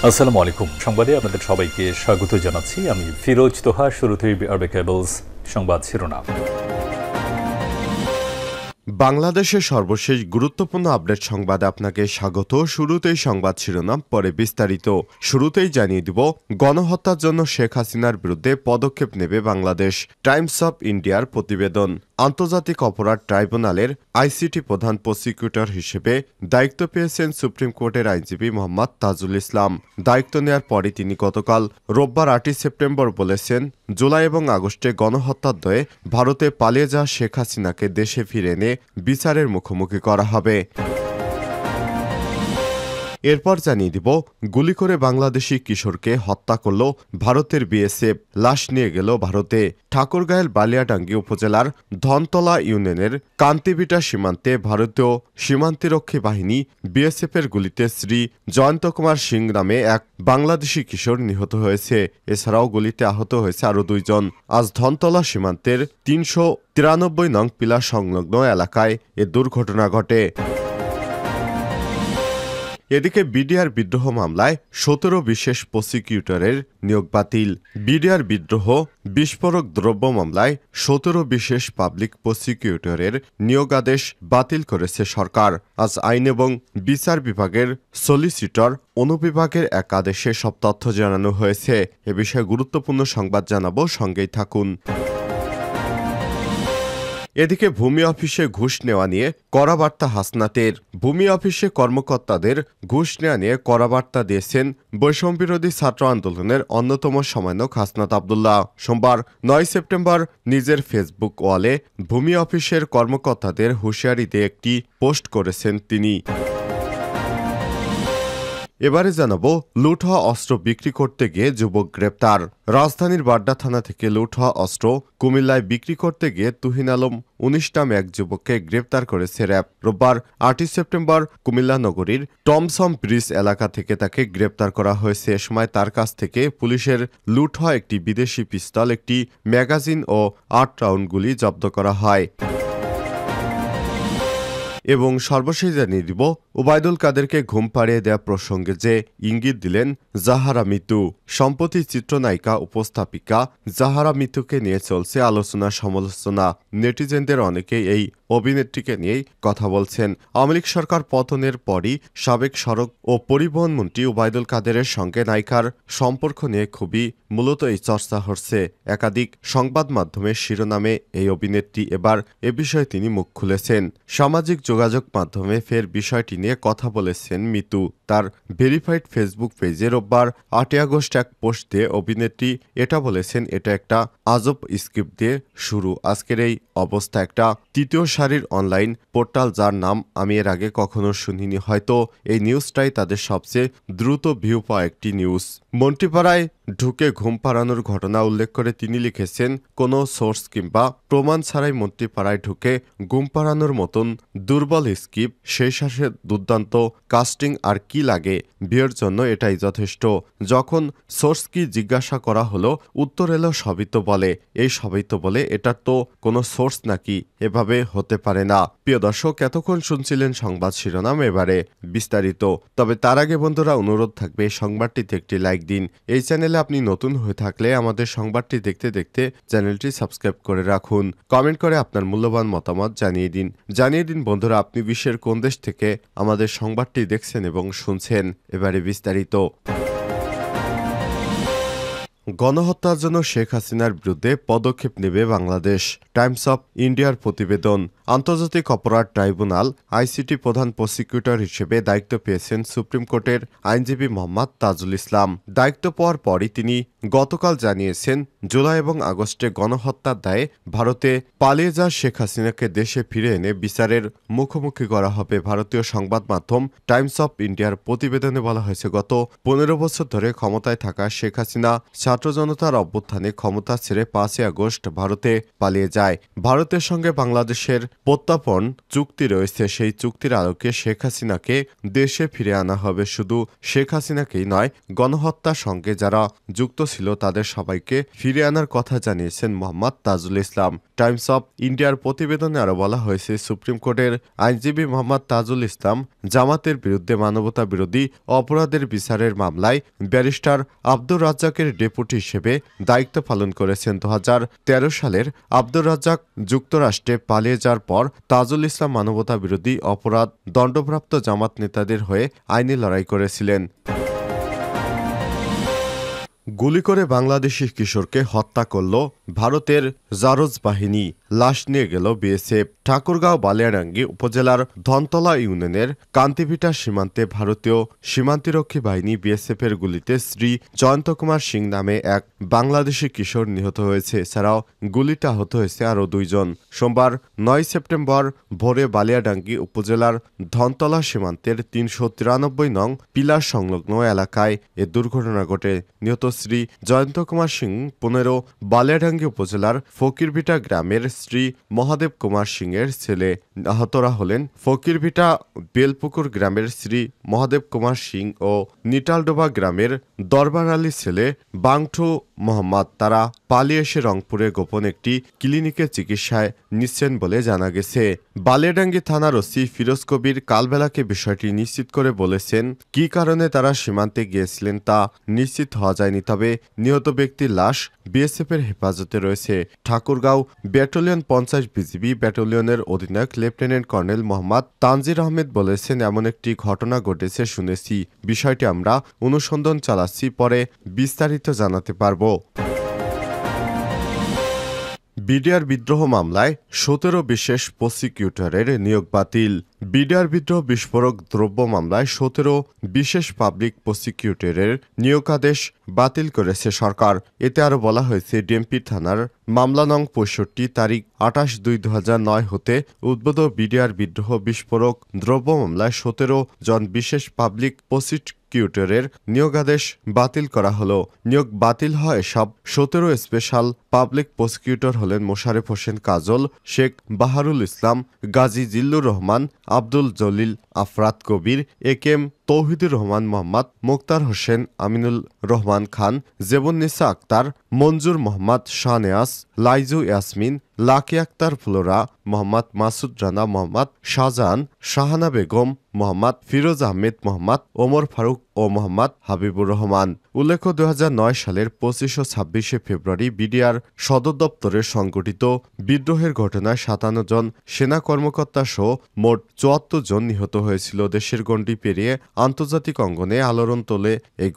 আসসালামু আলাইকুম। সংবাদে আপনাদের সবাইকে স্বাগত জানাচ্ছি। আমি ফিরোজ তোহা। শুরুতেই আরবে কেবলস সংবাদ শিরোনাম। বাংলাদেশের সর্বশেষ গুরুত্বপূর্ণ আপডেট সংবাদে আপনাকে স্বাগত। শুরুতেই সংবাদ শিরোনাম, পরে বিস্তারিত। শুরুতেই জানিয়ে দিব, গণহত্যার জন্য শেখ হাসিনার বিরুদ্ধে পদক্ষেপ নেবে বাংলাদেশ। টাইমস অফ ইন্ডিয়ার প্রতিবেদন। আন্তর্জাতিক অপরাধ ট্রাইব্যুনালের আইসিটি প্রধান প্রসিকিউটর হিসেবে দায়িত্ব পেয়েছেন সুপ্রিম কোর্টের আইনজীবী মোহাম্মদ তাজুল ইসলাম। দায়িত্ব নেওয়ার পরে তিনি গতকাল রোববার 8 সেপ্টেম্বর বলেছেন, জুলাই এবং আগস্টে গণহত্যার দায়ে ভারতে পালিয়ে যাওয়া শেখ হাসিনাকে দেশে ফিরে এনে বিচারের মুখোমুখি করা হবে। এরপর জানিয়ে দিব, গুলি করে বাংলাদেশি কিশোরকে হত্যা করল ভারতের বিএসএফ। লাশ নিয়ে গেল ভারতে। ঠাকুরগাঁয়ের বালিয়াডাঙ্গি উপজেলার ধনতলা ইউনিয়নের কান্তিবিটা সীমান্তে ভারতীয় সীমান্তরক্ষী বাহিনী বিএসএফের গুলিতে শ্রী জয়ন্ত কুমার সিং নামে এক বাংলাদেশি কিশোর নিহত হয়েছে। এছাড়াও গুলিতে আহত হয়েছে আরও 2 জন। আজ ধনতলা সীমান্তের 393 নং পিলার সংলগ্ন এলাকায় এ দুর্ঘটনা ঘটে। এদিকে বিডিআর বিদ্রোহ মামলায় 17 বিশেষ প্রসিকিউটরের নিয়োগ বাতিল। বিডিআর বিদ্রোহ বিস্ফোরক দ্রব্য মামলায় 17 বিশেষ পাবলিক প্রসিকিউটরের নিয়োগ আদেশ বাতিল করেছে সরকার। আজ আইন এবং বিচার বিভাগের সলিসিটর অনুবিভাগের এক আদেশে সব তথ্য জানানো হয়েছে। এ বিষয়ে গুরুত্বপূর্ণ সংবাদ জানাবো, সঙ্গেই থাকুন। এদিকে ভূমি অফিসে ঘুষ নেওয়া নিয়ে কড়া বার্তা হাসনাতের। ভূমি অফিসে কর্মকর্তাদের ঘুষ নেওয়া নিয়ে কড়া বার্তা দিয়েছেন বৈষম্যবিরোধী ছাত্র আন্দোলনের অন্যতম সমন্বয়ক হাসনাত আব্দুল্লাহ। সোমবার 9 সেপ্টেম্বর নিজের ফেসবুক ওয়ালে ভূমি অফিসের কর্মকর্তাদের হুঁশিয়ারি দিয়ে একটি পোস্ট করেছেন তিনি। এবারে জানাবো, লুট হওয়া অস্ত্র বিক্রি করতে গিয়ে যুবক গ্রেপ্তার। রাজধানীর বাড্ডা থানা থেকে লুট হওয়া অস্ত্র কুমিল্লায় বিক্রি করতে গিয়ে তুহিন আলম 19 নামে এক যুবককে গ্রেপ্তার করেছে র্যাব। রোববার 8 সেপ্টেম্বর কুমিল্লা নগরীর টমসম ব্রিজ এলাকা থেকে তাকে গ্রেপ্তার করা হয়েছে। এ সময় তার কাছ থেকে পুলিশের লুট হওয়া একটি বিদেশি পিস্তল, একটি ম্যাগাজিন ও 8 রাউন্ড গুলি জব্দ করা হয়। এবং সর্বশেষ জানিয়ে দিব, ওবায়দুল কাদেরকে ঘুম পাড়িয়ে দেওয়া প্রসঙ্গে যে ইঙ্গিত দিলেন জাহারা মিতু। সম্প্রতি চিত্রনায়িকা উপস্থাপিকা জাহারা মিতুকে নিয়ে চলছে আলোচনা সমালোচনা। নেটিজেনদের অনেকেই এই অভিনেত্রীকে নিয়েই কথা বলছেন। আওয়ামী লীগ সরকার পতনের পরই সাবেক সড়ক ও পরিবহন মন্ত্রী ওবায়দুল কাদেরের সঙ্গে নায়িকার সম্পর্ক নিয়ে খুবই মূলত এই চর্চা হচ্ছে। একাধিক সংবাদ মাধ্যমের শিরোনামে এই অভিনেত্রী এবার এ বিষয়ে তিনি মুখ খুলেছেন। সামাজিক যোগাযোগ মাধ্যমে ফের বিষয়টি নিয়ে কথা বলেছেন মিতু। তার ভেরিফাইড ফেসবুক পেজে রোববার 8 আগস্ট এক পোস্ট দিয়ে অভিনেত্রী এটা বলেছেন, এটা একটা আজব স্ক্রিপ্ট দিয়ে শুরু। আজকের এই অবস্থা একটা তৃতীয় সারির অনলাইন পোর্টাল যার নাম আমি এর আগে কখনো শুনিনি। হয়তো এই নিউজটাই তাদের সবচেয়ে দ্রুত ভিউ পাওয়া একটি নিউজ। মন্ত্রীপাড়ায় ঢুকে ঘুম পাড়ানোর ঘটনা উল্লেখ করে তিনি লিখেছেন, কোনো সোর্স কিংবা প্রমাণ ছাড়াই মন্ত্রীপাড়ায় ঢুকে ঘুম পাড়ানোর মতন দুর্বল স্ক্রিপ্ট, সেই সাথে দুর্দান্ত কাস্টিং, আর কি লাগে? বিয়ের জন্য এটাই যথেষ্ট। যখন সোর্স কি জিজ্ঞাসা করা হলো, উত্তর এলো সবই তো বলে। এই সবই তো বলে, এটা তো কোনো সোর্স নাকি? এভাবে হতে পারে না। প্রিয় দর্শক, এতক্ষণ শুনছিলেন সংবাদ শিরোনাম, এবারে বিস্তারিত। তবে তার আগে বন্ধুরা, অনুরোধ থাকবে সংবাদটিতে একটি লাইক দিন। এই চ্যানেলে আপনি নতুন হয়ে থাকলে আমাদের সংবাদটি দেখতে দেখতে চ্যানেলটি সাবস্ক্রাইব করে রাখুন। কমেন্ট করে আপনার মূল্যবান মতামত জানিয়ে দিন বন্ধুরা, আপনি বিশ্বের কোন দেশ থেকে আমাদের সংবাদটি দেখছেন এবং শুনছেন। এবারে বিস্তারিত। গণহত্যার জন্য শেখ হাসিনার বিরুদ্ধে পদক্ষেপ নেবে বাংলাদেশ। টাইমস অফ ইন্ডিয়ার প্রতিবেদন। আন্তর্জাতিক অপরাধ ট্রাইব্যুনাল আইসিটি প্রধান প্রসিকিউটর হিসেবে দায়িত্ব পেয়েছেন সুপ্রিম কোর্টের আইনজীবী মোহাম্মদ তাজুল ইসলাম। দায়িত্ব পাওয়ার পরই তিনি গতকাল জানিয়েছেন, জুলাই এবং আগস্টে গণহত্যার দায়ে ভারতে পালিয়ে যাওয়া শেখ হাসিনাকে দেশে ফিরে এনে বিচারের মুখোমুখি করা হবে। ভারতীয় সংবাদ মাধ্যম টাইমস অফ ইন্ডিয়ার প্রতিবেদনে বলা হয়েছে, গত 15 বছর ধরে ক্ষমতায় থাকা শেখ হাসিনা ছাত্র জনতার অভ্যুত্থানে ক্ষমতা ছেড়ে 5ই আগস্ট ভারতে পালিয়ে যায়। ভারতের সঙ্গে বাংলাদেশের প্রত্যর্পণ চুক্তি রয়েছে। সেই চুক্তির আলোকে শেখ হাসিনাকে দেশে ফিরে আনা হবে। শুধু শেখ হাসিনাকেই নয়, গণহত্যার সঙ্গে যারা যুক্ত ছিল তাদের সবাইকে ফিরে আনার কথা জানিয়েছেন মোহাম্মদ তাজুল ইসলাম। টাইমস অফ ইন্ডিয়ার প্রতিবেদনে আরও বলা হয়েছে, সুপ্রিম কোর্টের আইনজীবী মোহাম্মদ তাজুল ইসলাম জামাতের বিরুদ্ধে মানবতা বিরোধী অপরাধের বিচারের মামলায় ব্যারিস্টার আব্দুর রাজ্জাকের ডেপুটি হিসেবে দায়িত্ব পালন করেছেন। 2013 সালের আব্দুর রাজ্জাক যুক্তরাষ্ট্রে পালিয়ে যাওয়ার পর তাজুল ইসলাম মানবতা বিরোধী অপরাধ দণ্ডপ্রাপ্ত জামাত নেতাদের হয়ে আইনি লড়াই করেছিলেন। গুলি করে বাংলাদেশি কিশোরকে হত্যা করল ভারতের জারজ বাহিনী, লাশ নিয়ে গেল বিএসএফ। ঠাকুরগাঁও বালিয়াডাঙ্গি উপজেলার ধনতলা ইউনিয়নের কান্তিভিটা সীমান্তে ভারতীয় সীমান্তরক্ষী বাহিনী বিএসএফের গুলিতে শ্রী জয়ন্ত কুমার সিং নামে এক বাংলাদেশি কিশোর নিহত হয়েছে। এছাড়াও গুলিতে আহত হয়েছে আরও 2 জন। সোমবার 9 সেপ্টেম্বর ভোরে বালিয়াডাঙ্গি উপজেলার ধনতলা সীমান্তের 393 নং পিলার সংলগ্ন এলাকায় এ দুর্ঘটনা ঘটে। নিহত শ্রী জয়ন্ত কুমার সিং 15 বালিয়াডাঙ্গি উপজেলার ফকিরভিটা গ্রামের শ্রী মহাদেব কুমার সিং এর ছেলে। আহতরা হলেন ফকিরভিটা বেলপুকুর গ্রামের শ্রী মহাদেব কুমার সিং ও নিটালডোবা গ্রামের দরবার আলীর ছেলে বাংঠু মোহাম্মদ। তারা পালিয়ে এসে রংপুরে গোপন একটি ক্লিনিকে চিকিৎসায় নিচ্ছেন বলে জানা গেছে। বালিয়াডাঙ্গি থানার ওসি ফিরোজ কবির কালবেলাকে বিষয়টি নিশ্চিত করে বলেছেন, কী কারণে তারা সীমান্তে গিয়েছিলেন তা নিশ্চিত হওয়া যায়নি, তবে নিহত ব্যক্তির লাশ বিএসএফের হেফাজতে রয়েছে। ঠাকুরগাঁও ব্যাটালিয়ন 50 বিজিবি ব্যাটালিয়নের অধিনায়ক lieutenant colonel Mohammad Tangier Ahmed বলেছেন, এমন একটি ঘটনা ঘটেছে শুনেছি, বিষয়টি আমরা অনুসন্ধান চালাচ্ছি, পরে বিস্তারিত জানাতে পারব। বিডিআর বিদ্রোহ মামলায় 17 বিশেষ প্রসিকিউটরের নিয়োগ বাতিল। বিডিআর বিদ্রোহ বিস্ফোরক দ্রব্য মামলায় 17 বিশেষ পাবলিক প্রসিকিউটরের নিয়োগাদেশ বাতিল করেছে সরকার। এতে আরও বলা হয়েছে, ডিএমপি থানার মামলা নং 65 তারিখ 28/2/2009 হতে উদ্ভূত বিডিআর বিদ্রোহ বিস্ফোরক দ্রব্য মামলায় 17 জন বিশেষ পাবলিক প্রসিকিউটরের নিয়োগাদেশ বাতিল করা হলো। নিয়োগ বাতিল হয় এসব 17 স্পেশাল পাবলিক প্রসিকিউটর হলেন মোশারেফ হোসেন কাজল, শেখ বাহারুল ইসলাম, গাজী জিল্লুর রহমান, আব্দুল জলিল আফরাদ কবির, একেএম তৌহিদুর রহমান মোহাম্মদ, মোক্তার হোসেন, আমিনুল রহমান খান, জেবুন্নিসা আক্তার, মঞ্জুর মোহাম্মদ শাহনেয়াস, লাইজু ইয়াসমিন, লাকি আক্তার ফ্লোরা, মোহাম্মদ মাসুদ রানা, মোহাম্মদ শাহজাহান, শাহানা বেগম, মোহাম্মদ ফিরোজ আহমেদ, মোহাম্মদ ওমর ফারুক ও মোহাম্মদ হাবিবুর রহমান। উল্লেখ্য, 2009 সালের 25 ও 26 ফেব্রুয়ারি বিডিআর সদর দপ্তরে সংঘটিত বিদ্রোহের ঘটনায় 57 জন সেনা কর্মকর্তা সহ মোট 74 জন নিহত হয়েছিল। দেশের গণ্ডি পেরিয়ে আন্তর্জাতিক অঙ্গনে আলোড়ন তোলে এই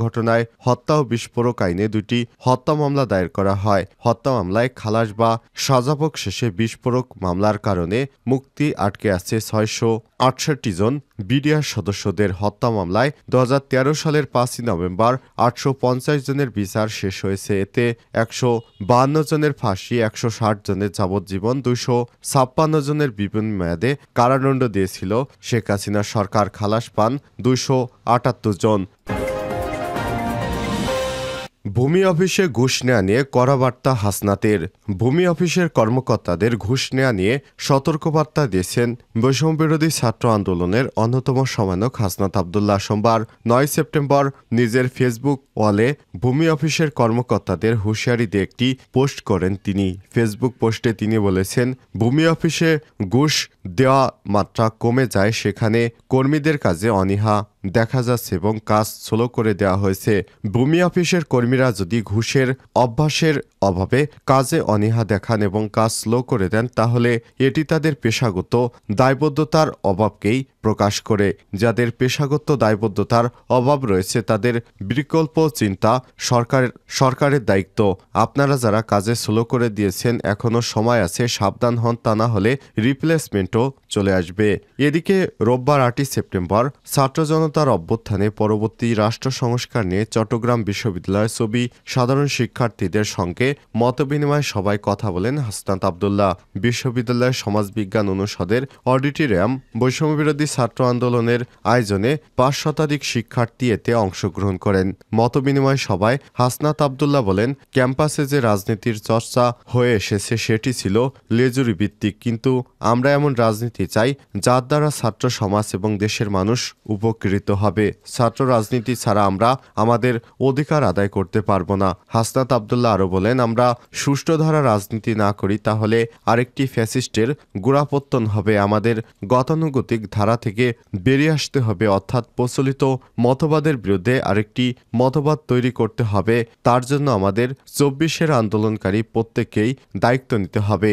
ঘটনায় হত্যা ও বিস্ফোরক আইনে 2টি হত্যা মামলা দায়ের করা হয়। হত্যা মামলায় খালাস বা সাজাভোগ শেষে বিস্ফোরক মামলার কারণে মুক্তি আটকে আছে 668 জন বিডিআর সদস্যদের। হত্যা মামলায় 2013 সালের 5 নভেম্বর 850 জনের বিচার শেষ হয়েছে। এতে 152 জনের ফাঁসি, 160 জনের যাবজ্জীবন, 256 জনের বিভিন্ন মেয়াদে কারাদণ্ড দিয়েছিল শেখ হাসিনা সরকার। খালাস পান 278 জন। ভূমি অফিসে ঘুষ নেওয়া নিয়ে কড়া বার্তা হাসনাতের। ভূমি অফিসের কর্মকর্তাদের ঘুষ নেওয়া নিয়ে সতর্কবার্তা দিয়েছেন বৈষম্যবিরোধী ছাত্র আন্দোলনের অন্যতম সমন্বয়ক হাসনাত আব্দুল্লাহ। সোমবার 9 সেপ্টেম্বর নিজের ফেসবুক ওয়ালে ভূমি অফিসের কর্মকর্তাদের হুঁশিয়ারি দিয়ে একটি পোস্ট করেন তিনি। ফেসবুক পোস্টে তিনি বলেছেন, ভূমি অফিসে ঘুষ দেওয়া মাত্রা কমে যায়, সেখানে কর্মীদের কাজে অনীহা দেখা যাচ্ছে এবং কাজ স্লো করে দেওয়া হয়েছে। ভূমি অফিসের কর্মীরা যদি ঘুষের অভ্যাসের অভাবে কাজে অনীহা দেখান এবং কাজ স্লো করে দেন, তাহলে এটি তাদের পেশাগত দায়বদ্ধতার অভাবকেই প্রকাশ করে। যাদের পেশাগত দায়বদ্ধতার অভাব রয়েছে তাদের বিকল্প চিন্তা সরকারের দায়িত্ব। আপনারা যারা কাজে স্লো করে দিয়েছেন এখনো সময় আছে, সাবধান হন, তা না হলে রিপ্লেসমেন্টও চলে আসবে। এদিকে রোববার 8 সেপ্টেম্বর ছাত্র জনতা স্বাধীনতার অভ্যুত্থানে পরবর্তী রাষ্ট্র সংস্কার নিয়ে চট্টগ্রাম বিশ্ববিদ্যালয়ের ছবি সাধারণ শিক্ষার্থীদের সঙ্গে মতবিনিময় সভায় কথা বলেন হাসনাত আব্দুল্লাহ। বিশ্ববিদ্যালয়ের সমাজবিজ্ঞান অনুষদের অডিটোরিয়াম বৈষম্যবিরোধী ছাত্র আন্দোলনের আয়োজনে 5 শতাধিক শিক্ষার্থী এতে অংশগ্রহণ করেন। মতবিনিময় সভায় হাসনাত আব্দুল্লাহ বলেন, ক্যাম্পাসে যে রাজনীতির চর্চা হয়ে এসেছে সেটি ছিল লেজুরি ভিত্তিক, কিন্তু আমরা এমন রাজনীতি চাই যার দ্বারা ছাত্র সমাজ এবং দেশের মানুষ উপকৃত হবে। ছাত্র রাজনীতি ছাড়া আমরা আমাদের অধিকার আদায় করতে পারব না। হাসনাত আব্দুল্লাহ আরও বলেন, আমরা সুষ্ঠু ধারা রাজনীতি না করি তাহলে আরেকটি ফ্যাসিস্টের গোড়াপত্তন হবে। আমাদের গতানুগতিক ধারা থেকে বেরিয়ে আসতে হবে, অর্থাৎ প্রচলিত মতবাদের বিরুদ্ধে আরেকটি মতবাদ তৈরি করতে হবে। তার জন্য আমাদের 24-এর আন্দোলনকারী প্রত্যেককেই দায়িত্ব নিতে হবে।